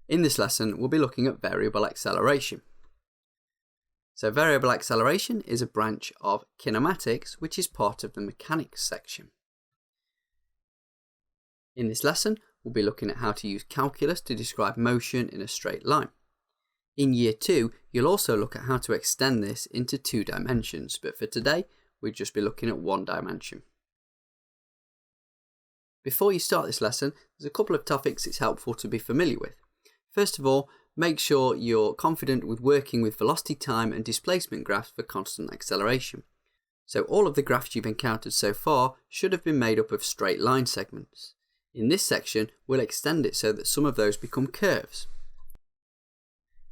In this lesson, we'll be looking at variable acceleration. So variable acceleration is a branch of kinematics which is part of the mechanics section. In this lesson, we'll be looking at how to use calculus to describe motion in a straight line. In year 2, you'll also look at how to extend this into 2 dimensions, but for today, we'll just be looking at 1 dimension. Before you start this lesson, there's a couple of topics it's helpful to be familiar with. First of all, make sure you're confident with working with velocity time and displacement graphs for constant acceleration. So all of the graphs you've encountered so far should have been made up of straight line segments. In this section, we'll extend it so that some of those become curves.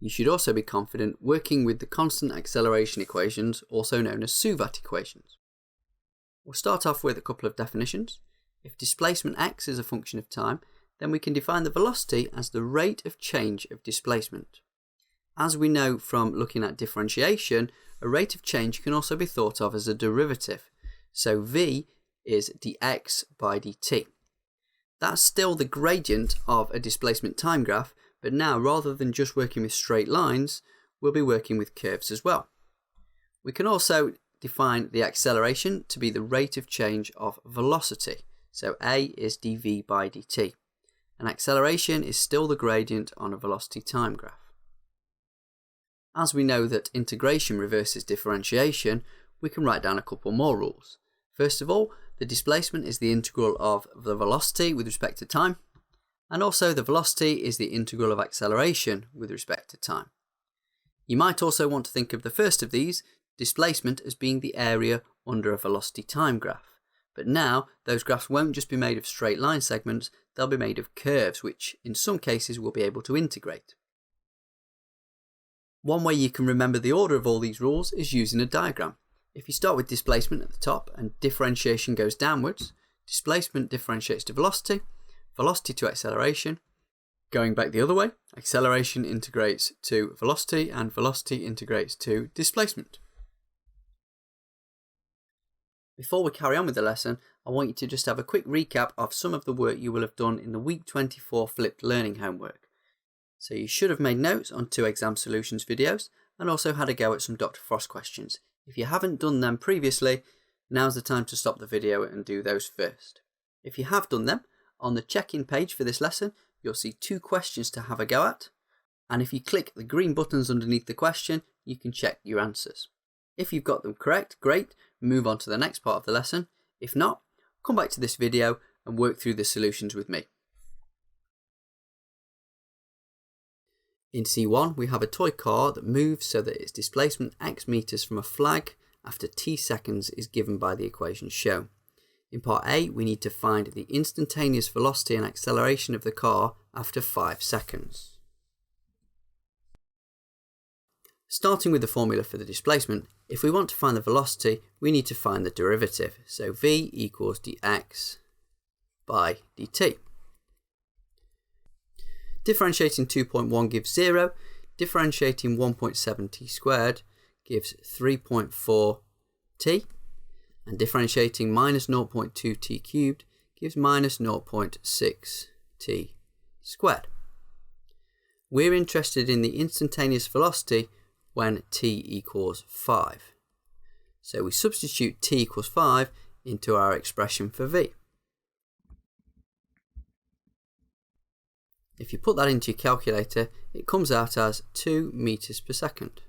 You should also be confident working with the constant acceleration equations, also known as Suvat equations. We'll start off with a couple of definitions. If displacement x is a function of time, then we can define the velocity as the rate of change of displacement. As we know from looking at differentiation, a rate of change can also be thought of as a derivative. So v is dx by dt. That's still the gradient of a displacement time graph, but now rather than just working with straight lines, we'll be working with curves as well. We can also define the acceleration to be the rate of change of velocity. So a is dv by dt. And acceleration is still the gradient on a velocity time graph. As we know that integration reverses differentiation, we can write down a couple more rules. First of all, the displacement is the integral of the velocity with respect to time, and also the velocity is the integral of acceleration with respect to time. You might also want to think of the first of these, displacement, as being the area under a velocity time graph. But now, those graphs won't just be made of straight line segments, they'll be made of curves, which in some cases we'll be able to integrate. One way you can remember the order of all these rules is using a diagram. If you start with displacement at the top and differentiation goes downwards, displacement differentiates to velocity, velocity to acceleration. Going back the other way, acceleration integrates to velocity and velocity integrates to displacement. Before we carry on with the lesson, I want you to just have a quick recap of some of the work you will have done in the week 24 flipped learning homework. So you should have made notes on 2 exam solutions videos and also had a go at some Dr. Frost questions. If you haven't done them previously, now's the time to stop the video and do those first. If you have done them, on the check-in page for this lesson, you'll see 2 questions to have a go at, and if you click the green buttons underneath the question, you can check your answers. If you've got them correct, great, move on to the next part of the lesson. If not, come back to this video and work through the solutions with me. In C1, we have a toy car that moves so that its displacement x meters from a flag after t seconds is given by the equation shown. In part A, we need to find the instantaneous velocity and acceleration of the car after 5 seconds. Starting with the formula for the displacement, if we want to find the velocity, we need to find the derivative. So v equals dx by dt. Differentiating 2.1 gives 0, differentiating 1.7 t squared gives 3.4 t, and differentiating minus 0.2 t cubed gives minus 0.6 t squared. We're interested in the instantaneous velocity when t equals 5. So we substitute t equals 5 into our expression for v. If you put that into your calculator, it comes out as 2 meters per second.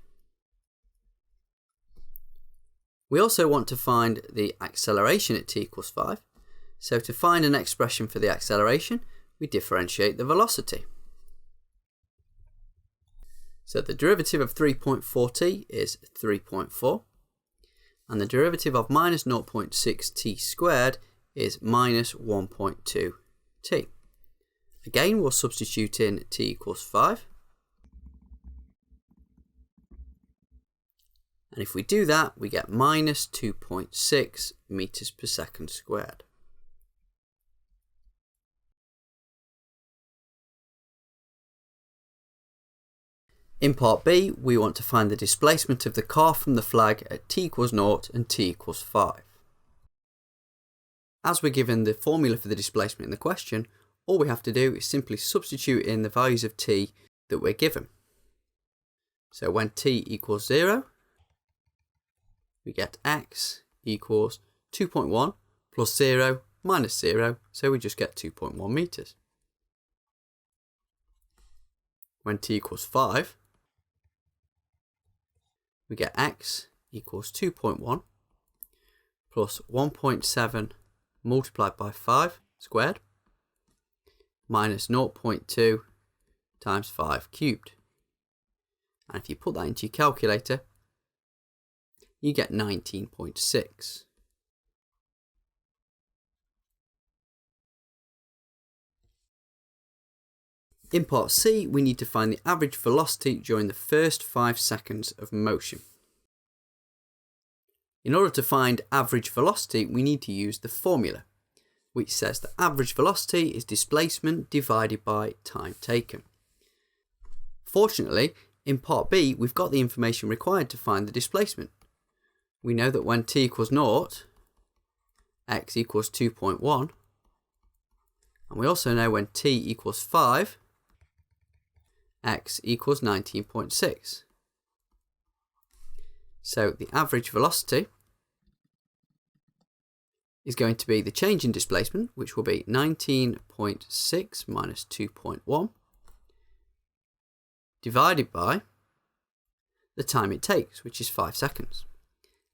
We also want to find the acceleration at t equals 5. So to find an expression for the acceleration, we differentiate the velocity. So the derivative of 3.4t is 3.4, and the derivative of minus 0.6 t squared is minus 1.2 t. Again, we'll substitute in t equals 5. And if we do that, we get minus 2.6 meters per second squared. In part B, we want to find the displacement of the car from the flag at t equals 0 and t equals 5. As we're given the formula for the displacement in the question, all we have to do is simply substitute in the values of t that we're given. So when t equals 0, we get x equals 2.1 plus 0 minus 0, so we just get 2.1 meters. When t equals 5, we get x equals 2.1 plus 1.7 multiplied by 5 squared minus 0.2 times 5 cubed. And if you put that into your calculator, you get 19.6. In part C, we need to find the average velocity during the first 5 seconds of motion. In order to find average velocity, we need to use the formula, which says that average velocity is displacement divided by time taken. Fortunately, in part B, we've got the information required to find the displacement. We know that when t equals 0, x equals 2.1, and we also know when t equals 5, x equals 19.6. So the average velocity is going to be the change in displacement, which will be 19.6 minus 2.1 divided by the time it takes, which is 5 seconds.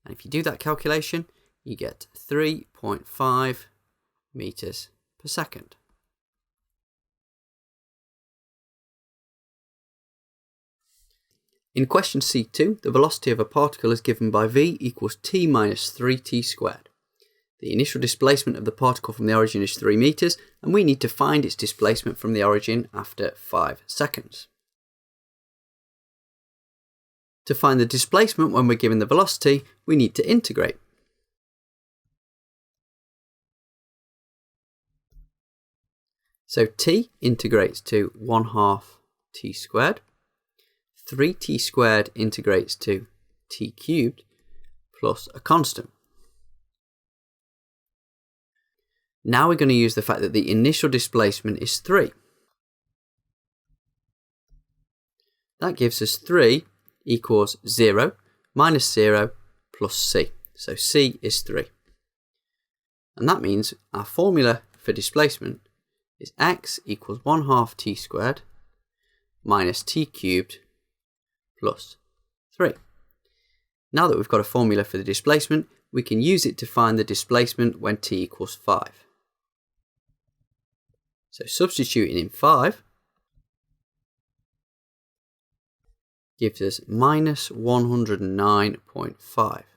And if you do that calculation, you get 3.5 meters per second. In question C2, the velocity of a particle is given by v equals t minus 3t squared. The initial displacement of the particle from the origin is 3 meters, and we need to find its displacement from the origin after 5 seconds. To find the displacement when we're given the velocity, we need to integrate. So t integrates to 1/2 t squared. 3t squared integrates to t cubed plus a constant. Now we're going to use the fact that the initial displacement is 3. That gives us 3 equals 0 minus 0 plus c. So c is 3. And that means our formula for displacement is x equals 1/2 t squared minus t cubed plus 3. Now that we've got a formula for the displacement, we can use it to find the displacement when t equals 5. So substituting in 5 gives us minus 109.5.